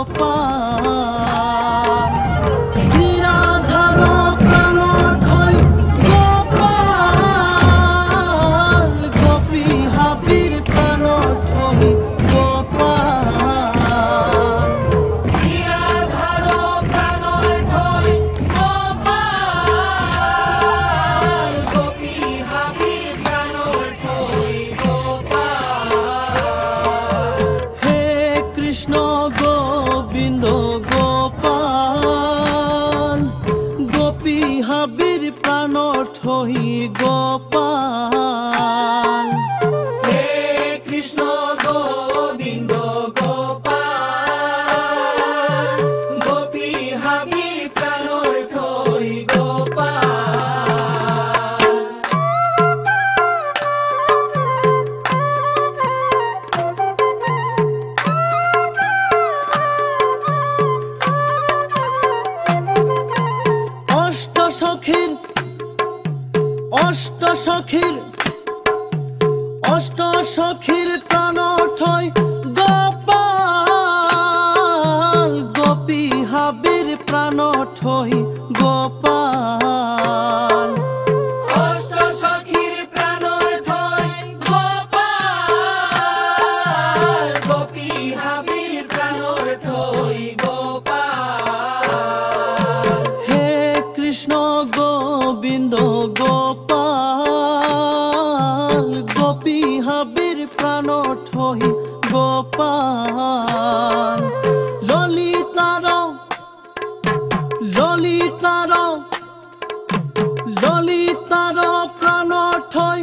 গোপাল শ্রীরাধার প্রাণ থই গোপাল গোপী হাবির প্রাণ থই গোপাল শ্রীরাধার প্রাণ থই গোপাল গোপী হাবির প্রাণ থই গোপাল হে কৃষ্ণ গোবিন্দ গোপাল গোপী হাবির প্রাণ থই গোপাল হে কৃষ্ণ গোবিন্দ গোপাল গোপী হাবির প্রাণ থই গোপাল অষ্ট সখীর প্রাণ থই গোপাল গোপী হাবির প্রাণ থই গোপাল অষ্ট সখীর প্রাণ থই গোপাল গোপী হাবির প্রাণ থই গোপাল হে কৃষ্ণ গোবিন্দ গোপাল গোপী হাবির প্রাণ থই গোপাল ললিতার প্রাণ থই